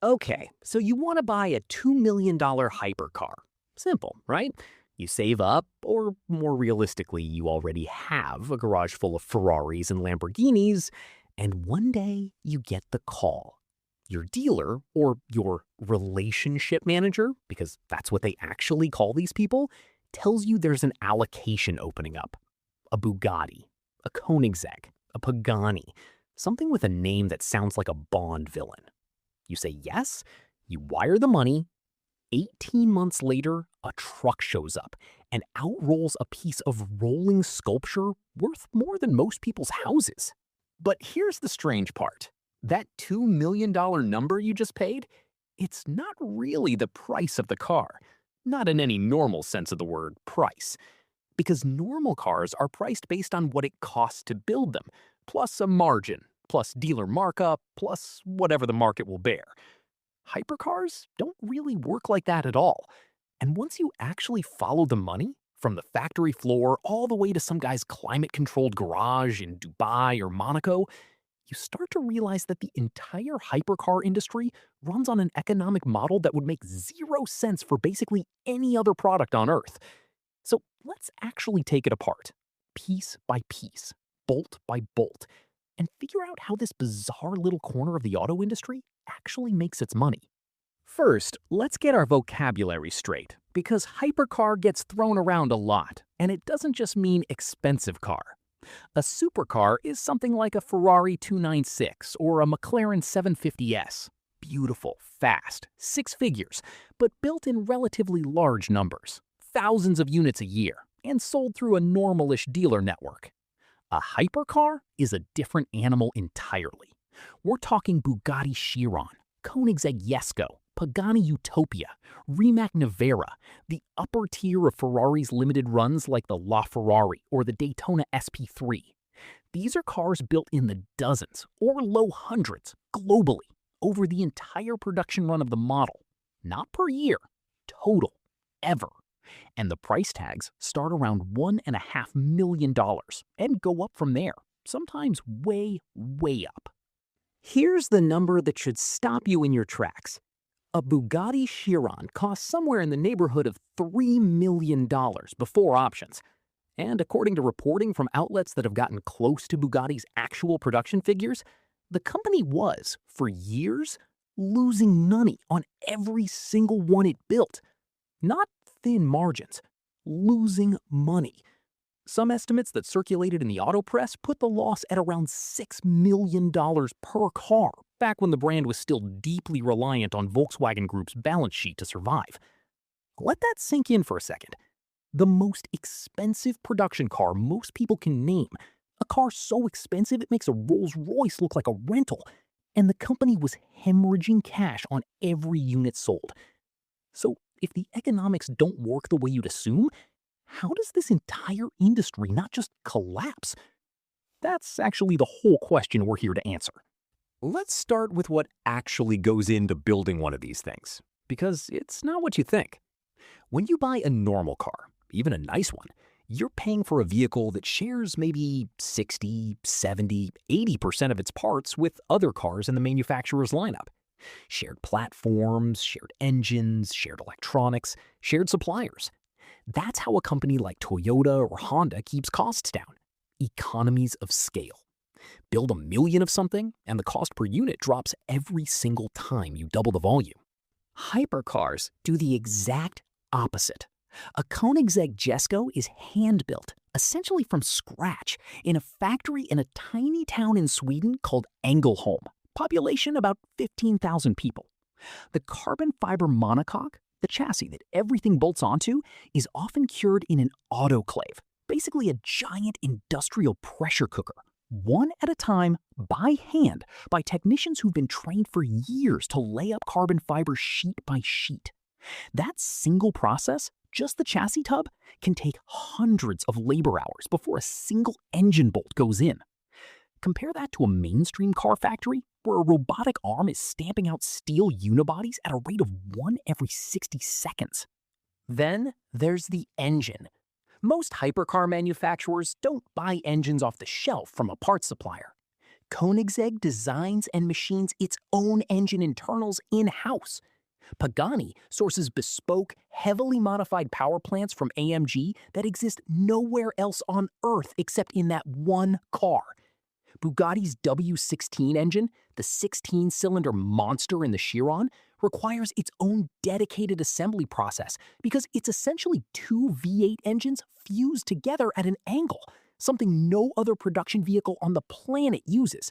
Okay, so you want to buy a $2 million hypercar. Simple, right? You save up, or more realistically, you already have a garage full of Ferraris and Lamborghinis, and one day you get the call. Your dealer, or your relationship manager, because that's what they actually call these people, tells you there's an allocation opening up. A Bugatti, a Koenigsegg, a Pagani, something with a name that sounds like a Bond villain. You say yes, you wire the money. 18 months later, a truck shows up and outrolls a piece of rolling sculpture worth more than most people's houses. But here's the strange part. That $2 million number you just paid, it's not really the price of the car. Not in any normal sense of the word price. Because normal cars are priced based on what it costs to build them, plus a margin, plus dealer markup, plus whatever the market will bear. Hypercars don't really work like that at all. And once you actually follow the money, from the factory floor all the way to some guy's climate-controlled garage in Dubai or Monaco, you start to realize that the entire hypercar industry runs on an economic model that would make zero sense for basically any other product on Earth. So let's actually take it apart, piece by piece, bolt by bolt, and figure out how this bizarre little corner of the auto industry actually makes its money. First, let's get our vocabulary straight, because hypercar gets thrown around a lot, and it doesn't just mean expensive car. A supercar is something like a Ferrari 296 or a McLaren 750S. Beautiful, fast, six figures, but built in relatively large numbers, thousands of units a year, and sold through a normalish dealer network. A hypercar is a different animal entirely. We're talking Bugatti Chiron, Koenigsegg Jesko, Pagani Utopia, Rimac Nevera, the upper tier of Ferrari's limited runs like the LaFerrari or the Daytona SP3. These are cars built in the dozens or low hundreds globally over the entire production run of the model. Not per year, total, ever. And the price tags start around $1.5 million and go up from there, sometimes way, way up. Here's the number that should stop you in your tracks. A Bugatti Chiron costs somewhere in the neighborhood of $3 million before options. And according to reporting from outlets that have gotten close to Bugatti's actual production figures, the company was, for years, losing money on every single one it built. Not thin margins, losing money. Some estimates that circulated in the auto press put the loss at around $6 million per car, back when the brand was still deeply reliant on Volkswagen Group's balance sheet to survive. Let that sink in for a second. The most expensive production car most people can name, a car so expensive it makes a Rolls-Royce look like a rental, and the company was hemorrhaging cash on every unit sold. So if the economics don't work the way you'd assume, how does this entire industry not just collapse? That's actually the whole question we're here to answer. Let's start with what actually goes into building one of these things, because it's not what you think. When you buy a normal car, even a nice one, you're paying for a vehicle that shares maybe 60, 70, 80% of its parts with other cars in the manufacturer's lineup. Shared platforms, shared engines, shared electronics, shared suppliers. That's how a company like Toyota or Honda keeps costs down. Economies of scale. Build 1 million of something, and the cost per unit drops every single time you double the volume. Hypercars do the exact opposite. A Koenigsegg Jesko is hand-built, essentially from scratch, in a factory in a tiny town in Sweden called Ängelholm, population about 15,000 people. The carbon fiber monocoque, the chassis that everything bolts onto, is often cured in an autoclave, basically a giant industrial pressure cooker, one at a time, by hand, by technicians who've been trained for years to lay up carbon fiber sheet by sheet. That single process, just the chassis tub, can take hundreds of labor hours before a single engine bolt goes in. Compare that to a mainstream car factory where a robotic arm is stamping out steel unibodies at a rate of 1 every 60 seconds. Then there's the engine. Most hypercar manufacturers don't buy engines off the shelf from a parts supplier. Koenigsegg designs and machines its own engine internals in-house. Pagani sources bespoke, heavily modified power plants from AMG that exist nowhere else on Earth except in that one car. Bugatti's W16 engine, the 16-cylinder monster in the Chiron, requires its own dedicated assembly process because it's essentially two V8 engines fused together at an angle, something no other production vehicle on the planet uses.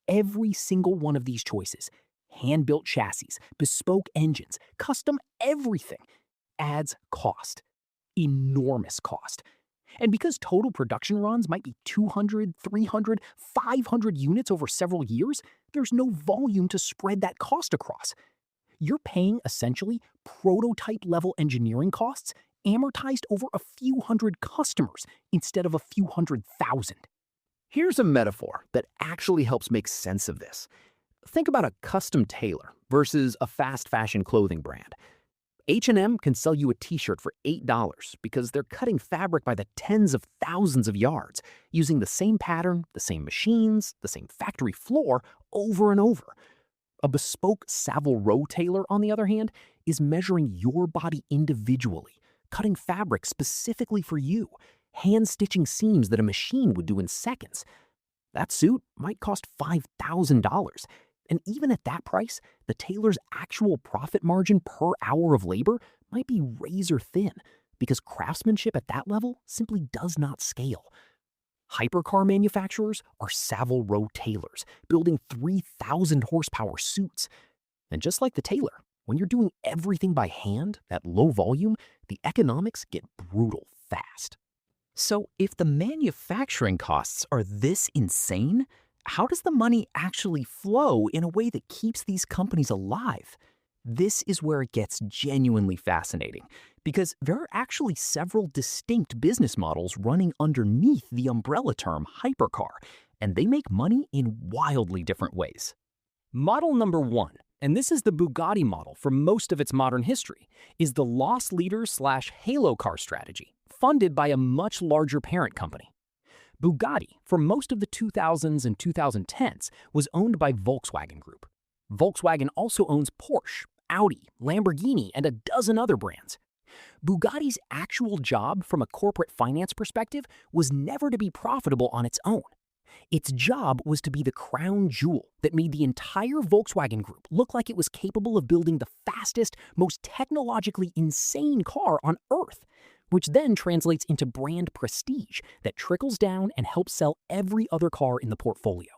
Every single one of these choices, hand-built chassis, bespoke engines, custom everything, adds cost. Enormous cost. And because total production runs might be 200, 300, 500 units over several years, there's no volume to spread that cost across. You're paying essentially prototype-level engineering costs amortized over a few hundred customers instead of a few 100,000. Here's a metaphor that actually helps make sense of this. Think about a custom tailor versus a fast fashion clothing brand. H&M can sell you a t-shirt for $8 because they're cutting fabric by the tens of thousands of yards, using the same pattern, the same machines, the same factory floor over and over. A bespoke Savile Row tailor, on the other hand, is measuring your body individually, cutting fabric specifically for you, hand-stitching seams that a machine would do in seconds. That suit might cost $5,000. And even at that price, the tailor's actual profit margin per hour of labor might be razor thin because craftsmanship at that level simply does not scale. Hypercar manufacturers are Savile Row tailors building 3,000 horsepower suits. And just like the tailor, when you're doing everything by hand at low volume, the economics get brutal fast. So if the manufacturing costs are this insane, how does the money actually flow in a way that keeps these companies alive? This is where it gets genuinely fascinating, because there are actually several distinct business models running underneath the umbrella term hypercar, and they make money in wildly different ways. Model number one, and this is the Bugatti model for most of its modern history, is the loss leader/halo car strategy, funded by a much larger parent company. Bugatti, for most of the 2000s and 2010s, was owned by Volkswagen Group. Volkswagen also owns Porsche, Audi, Lamborghini, and a dozen other brands. Bugatti's actual job from a corporate finance perspective was never to be profitable on its own. Its job was to be the crown jewel that made the entire Volkswagen Group look like it was capable of building the fastest, most technologically insane car on Earth, which then translates into brand prestige that trickles down and helps sell every other car in the portfolio.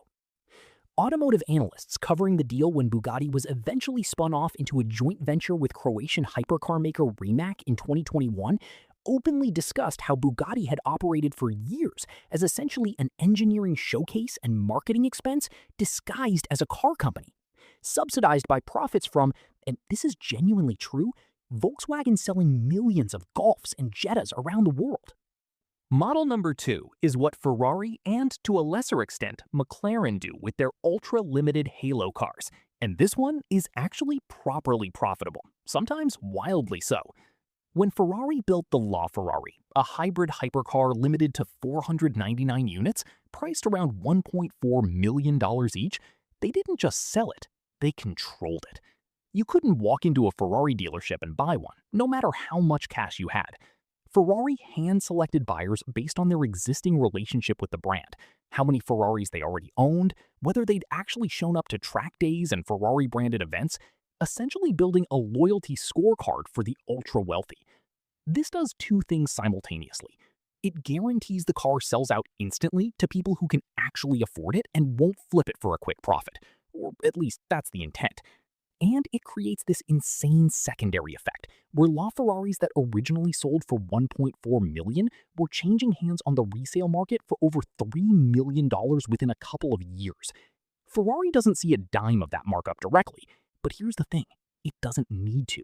Automotive analysts covering the deal when Bugatti was eventually spun off into a joint venture with Croatian hypercar maker Rimac in 2021 openly discussed how Bugatti had operated for years as essentially an engineering showcase and marketing expense disguised as a car company, subsidized by profits from, and this is genuinely true, Volkswagen selling millions of Golfs and Jettas around the world. Model number two is what Ferrari and, to a lesser extent, McLaren do with their ultra-limited halo cars, and this one is actually properly profitable, sometimes wildly so. When Ferrari built the LaFerrari, a hybrid hypercar limited to 499 units, priced around $1.4 million each, they didn't just sell it, they controlled it. You couldn't walk into a Ferrari dealership and buy one, no matter how much cash you had. Ferrari hand-selected buyers based on their existing relationship with the brand, how many Ferraris they already owned, whether they'd actually shown up to track days and Ferrari-branded events, essentially building a loyalty scorecard for the ultra-wealthy. This does two things simultaneously. It guarantees the car sells out instantly to people who can actually afford it and won't flip it for a quick profit, or at least that's the intent. And it creates this insane secondary effect, where LaFerraris that originally sold for $1.4 million were changing hands on the resale market for over $3 million within a couple of years. Ferrari doesn't see a dime of that markup directly, but here's the thing, it doesn't need to,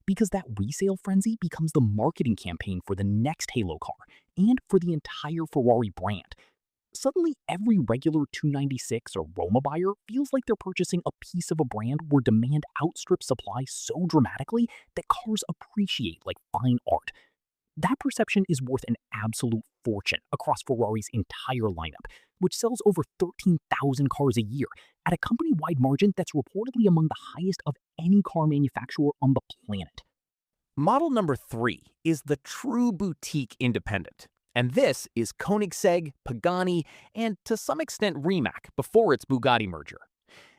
because that resale frenzy becomes the marketing campaign for the next Halo car and for the entire Ferrari brand. Suddenly, every regular 296 or Roma buyer feels like they're purchasing a piece of a brand where demand outstrips supply so dramatically that cars appreciate like fine art. That perception is worth an absolute fortune across Ferrari's entire lineup, which sells over 13,000 cars a year at a company-wide margin that's reportedly among the highest of any car manufacturer on the planet. Model number 3 is the true boutique independent. And this is Koenigsegg, Pagani, and to some extent Rimac before its Bugatti merger.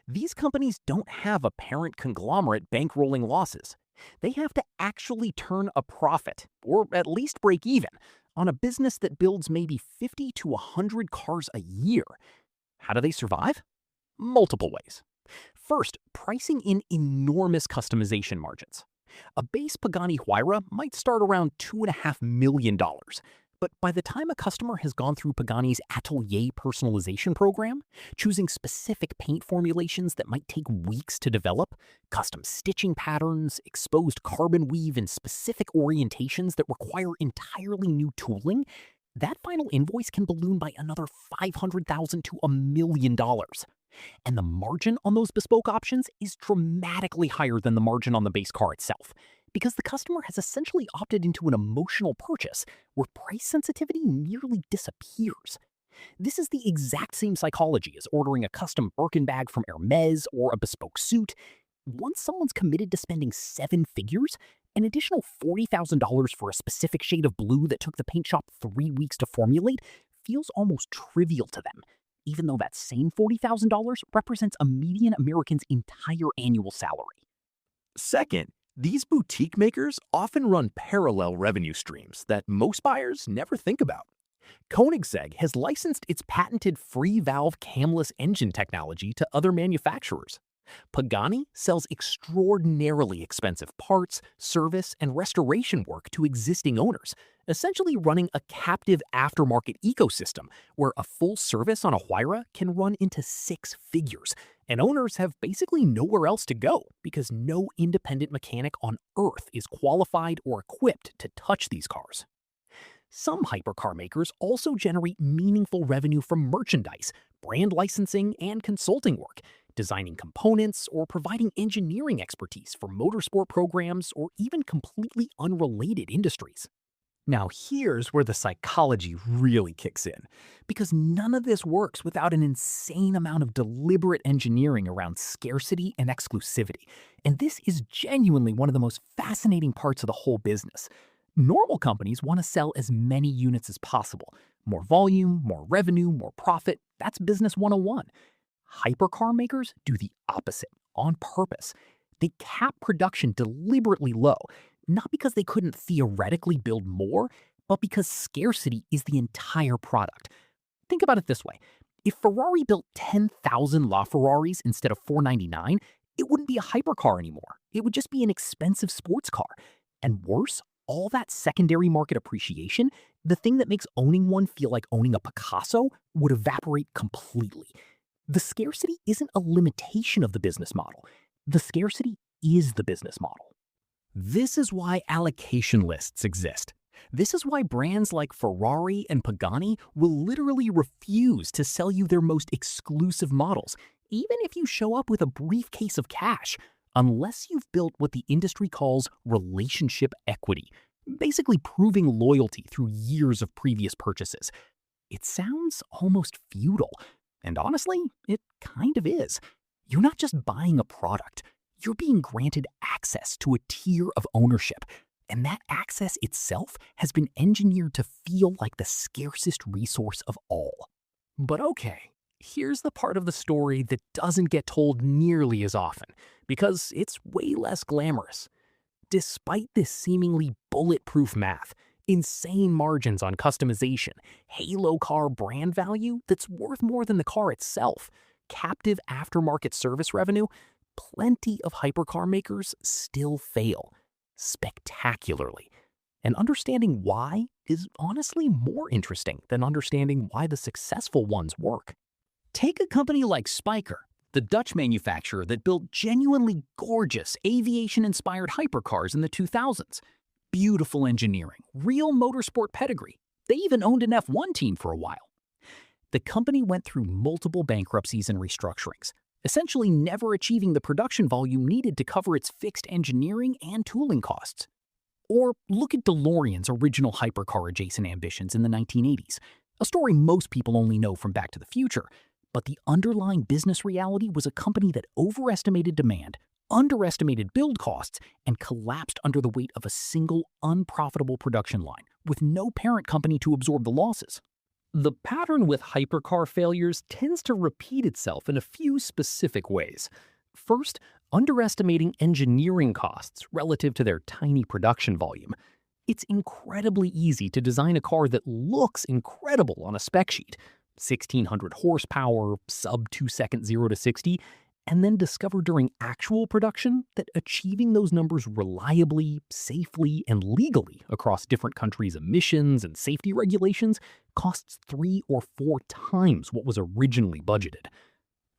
These companies don't have a parent conglomerate bankrolling losses. They have to actually turn a profit, or at least break even, on a business that builds maybe 50 to 100 cars a year. How do they survive? Multiple ways. First, pricing in enormous customization margins. A base Pagani Huayra might start around $2.5 million. But by the time a customer has gone through Pagani's Atelier personalization program, choosing specific paint formulations that might take weeks to develop, custom stitching patterns, exposed carbon weave in specific orientations that require entirely new tooling, that final invoice can balloon by another $500,000 to $1 million. And the margin on those bespoke options is dramatically higher than the margin on the base car itself, because the customer has essentially opted into an emotional purchase where price sensitivity nearly disappears. This is the exact same psychology as ordering a custom Birkin bag from Hermes or a bespoke suit. Once someone's committed to spending 7 figures, an additional $40,000 for a specific shade of blue that took the paint shop 3 weeks to formulate feels almost trivial to them, even though that same $40,000 represents a median American's entire annual salary. Second, these boutique makers often run parallel revenue streams that most buyers never think about. Koenigsegg has licensed its patented free-valve camless engine technology to other manufacturers. Pagani sells extraordinarily expensive parts, service, and restoration work to existing owners, essentially running a captive aftermarket ecosystem where a full service on a Huayra can run into 6 figures, and owners have basically nowhere else to go because no independent mechanic on Earth is qualified or equipped to touch these cars. Some hypercar makers also generate meaningful revenue from merchandise, brand licensing, and consulting work, designing components or providing engineering expertise for motorsport programs or even completely unrelated industries. Now here's where the psychology really kicks in, because none of this works without an insane amount of deliberate engineering around scarcity and exclusivity, and this is genuinely one of the most fascinating parts of the whole business. Normal companies want to sell as many units as possible. More volume, more revenue, more profit, that's business 101. Hypercar makers do the opposite, on purpose. They cap production deliberately low, not because they couldn't theoretically build more, but because scarcity is the entire product. Think about it this way. If Ferrari built 10,000 LaFerraris instead of 499, it wouldn't be a hypercar anymore. It would just be an expensive sports car. And worse, all that secondary market appreciation, the thing that makes owning one feel like owning a Picasso, would evaporate completely. The scarcity isn't a limitation of the business model. The scarcity is the business model. This is why allocation lists exist. This is why brands like Ferrari and Pagani will literally refuse to sell you their most exclusive models, even if you show up with a briefcase of cash, unless you've built what the industry calls relationship equity, basically proving loyalty through years of previous purchases. It sounds almost feudal, and honestly, it kind of is. You're not just buying a product. You're being granted access to a tier of ownership, and that access itself has been engineered to feel like the scarcest resource of all. But okay, here's the part of the story that doesn't get told nearly as often, because it's way less glamorous. Despite this seemingly bulletproof math, insane margins on customization, halo car brand value that's worth more than the car itself, captive aftermarket service revenue, plenty of hypercar makers still fail, spectacularly. And understanding why is honestly more interesting than understanding why the successful ones work. Take a company like Spyker, the Dutch manufacturer that built genuinely gorgeous aviation-inspired hypercars in the 2000s. Beautiful engineering, real motorsport pedigree. They even owned an F1 team for a while. The company went through multiple bankruptcies and restructurings, essentially never achieving the production volume needed to cover its fixed engineering and tooling costs. Or look at DeLorean's original hypercar adjacent ambitions in the 1980s, a story most people only know from Back to the Future. But the underlying business reality was a company that overestimated demand, underestimated build costs, and collapsed under the weight of a single unprofitable production line, with no parent company to absorb the losses. The pattern with hypercar failures tends to repeat itself in a few specific ways. First, underestimating engineering costs relative to their tiny production volume. It's incredibly easy to design a car that looks incredible on a spec sheet, 1600 horsepower, sub 2 second 0 to 60, and then discover during actual production that achieving those numbers reliably, safely, and legally across different countries' emissions and safety regulations costs 3 or 4 times what was originally budgeted.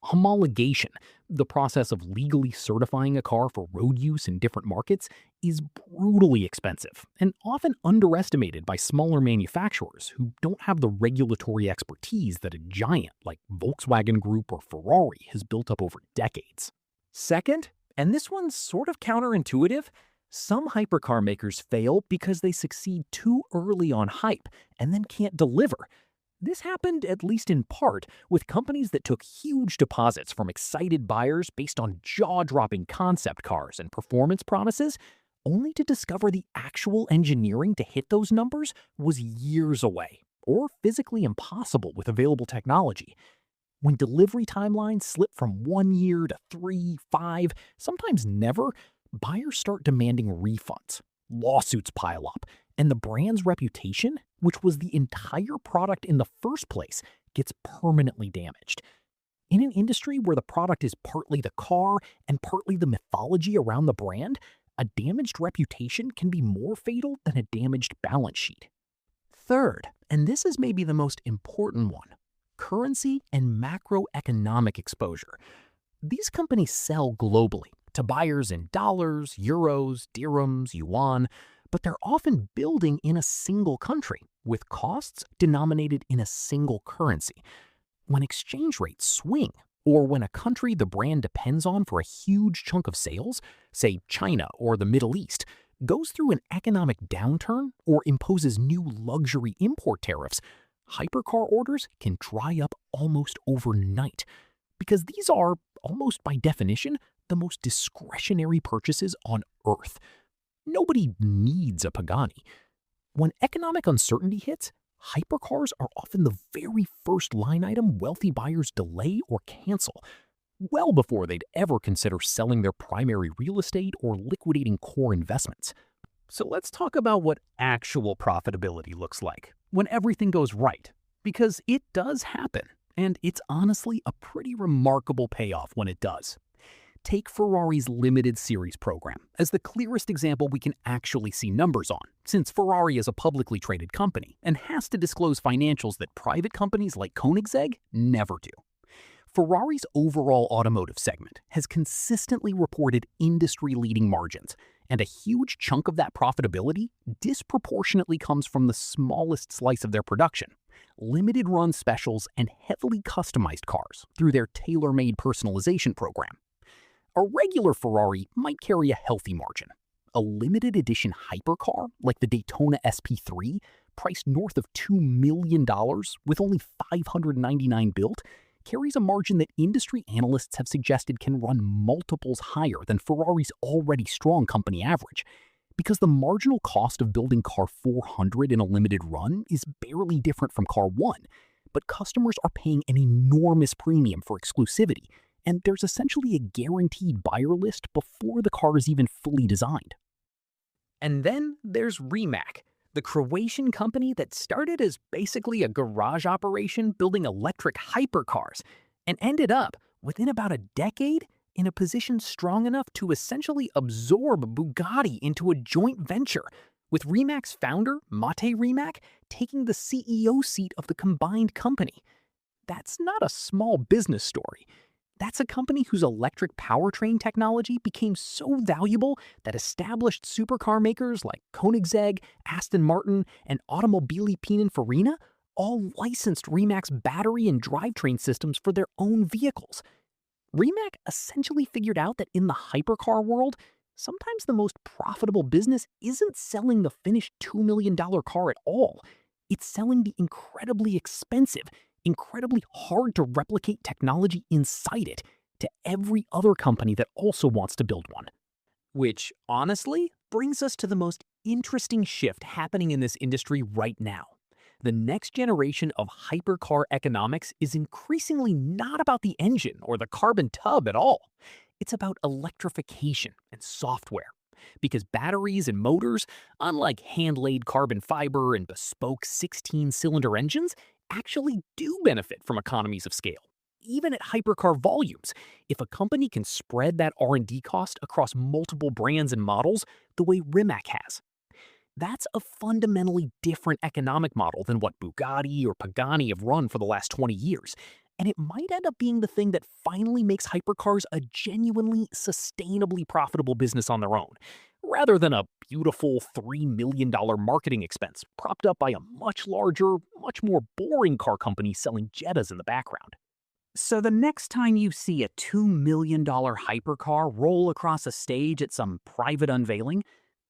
Homologation, the process of legally certifying a car for road use in different markets, is brutally expensive and often underestimated by smaller manufacturers who don't have the regulatory expertise that a giant like Volkswagen Group or Ferrari has built up over decades. Second, and this one's sort of counterintuitive, some hypercar makers fail because they succeed too early on hype and then can't deliver. This happened, at least in part, with companies that took huge deposits from excited buyers based on jaw-dropping concept cars and performance promises, only to discover the actual engineering to hit those numbers was years away, or physically impossible with available technology. When delivery timelines slip from 1 year to 3, 5, sometimes never, buyers start demanding refunds. Lawsuits pile up, and the brand's reputation, which was the entire product in the first place, gets permanently damaged. In an industry where the product is partly the car and partly the mythology around the brand, a damaged reputation can be more fatal than a damaged balance sheet. Third, and this is maybe the most important one, currency and macroeconomic exposure. These companies sell globally to buyers in dollars, euros, dirhams, yuan, but they're often building in a single country with costs denominated in a single currency. When exchange rates swing, or when a country the brand depends on for a huge chunk of sales, say China or the Middle East, goes through an economic downturn or imposes new luxury import tariffs, hypercar orders can dry up almost overnight, because these are, almost by definition, the most discretionary purchases on Earth. Nobody needs a Pagani. When economic uncertainty hits, hypercars are often the very first line item wealthy buyers delay or cancel, well before they'd ever consider selling their primary real estate or liquidating core investments. So let's talk about what actual profitability looks like when everything goes right, because it does happen, and it's honestly a pretty remarkable payoff when it does. Take Ferrari's limited series program as the clearest example we can actually see numbers on, since Ferrari is a publicly traded company and has to disclose financials that private companies like Koenigsegg never do. Ferrari's overall automotive segment has consistently reported industry-leading margins, and a huge chunk of that profitability disproportionately comes from the smallest slice of their production, limited-run specials and heavily customized cars through their tailor-made personalization program. A regular Ferrari might carry a healthy margin. A limited edition hypercar, like the Daytona SP3, priced north of $2 million with only 599 built, carries a margin that industry analysts have suggested can run multiples higher than Ferrari's already strong company average, because the marginal cost of building car 400 in a limited run is barely different from car 1, but customers are paying an enormous premium for exclusivity, and there's essentially a guaranteed buyer list before the car is even fully designed. And then there's Rimac, the Croatian company that started as basically a garage operation building electric hypercars, and ended up, within about a decade, in a position strong enough to essentially absorb Bugatti into a joint venture, with Rimac's founder, Mate Rimac, taking the CEO seat of the combined company. That's not a small business story. That's a company whose electric powertrain technology became so valuable that established supercar makers like Koenigsegg, Aston Martin, and Automobili Pininfarina all licensed Rimac's battery and drivetrain systems for their own vehicles. Rimac essentially figured out that in the hypercar world, sometimes the most profitable business isn't selling the finished $2 million car at all. It's selling the incredibly expensive, incredibly hard to replicate technology inside it to every other company that also wants to build one. Which, honestly, brings us to the most interesting shift happening in this industry right now. The next generation of hypercar economics is increasingly not about the engine or the carbon tub at all. It's about electrification and software. Because batteries and motors, unlike hand-laid carbon fiber and bespoke 16-cylinder engines, actually do benefit from economies of scale. Even at hypercar volumes, if a company can spread that R&D cost across multiple brands and models the way Rimac has, that's a fundamentally different economic model than what Bugatti or Pagani have run for the last 20 years. And it might end up being the thing that finally makes hypercars a genuinely, sustainably profitable business on their own, rather than a beautiful $3 million marketing expense propped up by a much larger, much more boring car company selling Jettas in the background. So the next time you see a $2 million hypercar roll across a stage at some private unveiling,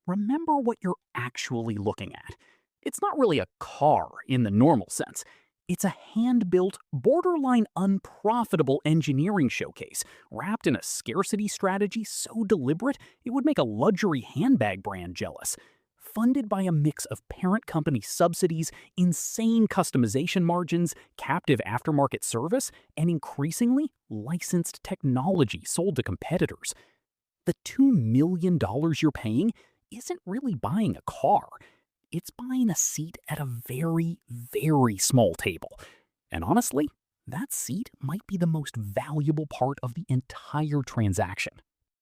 remember what you're actually looking at. It's not really a car in the normal sense. It's a hand-built, borderline unprofitable engineering showcase, wrapped in a scarcity strategy so deliberate it would make a luxury handbag brand jealous. Funded by a mix of parent company subsidies, insane customization margins, captive aftermarket service, and increasingly licensed technology sold to competitors. The $2 million you're paying isn't really buying a car. It's buying a seat at a very, very small table. And honestly, that seat might be the most valuable part of the entire transaction.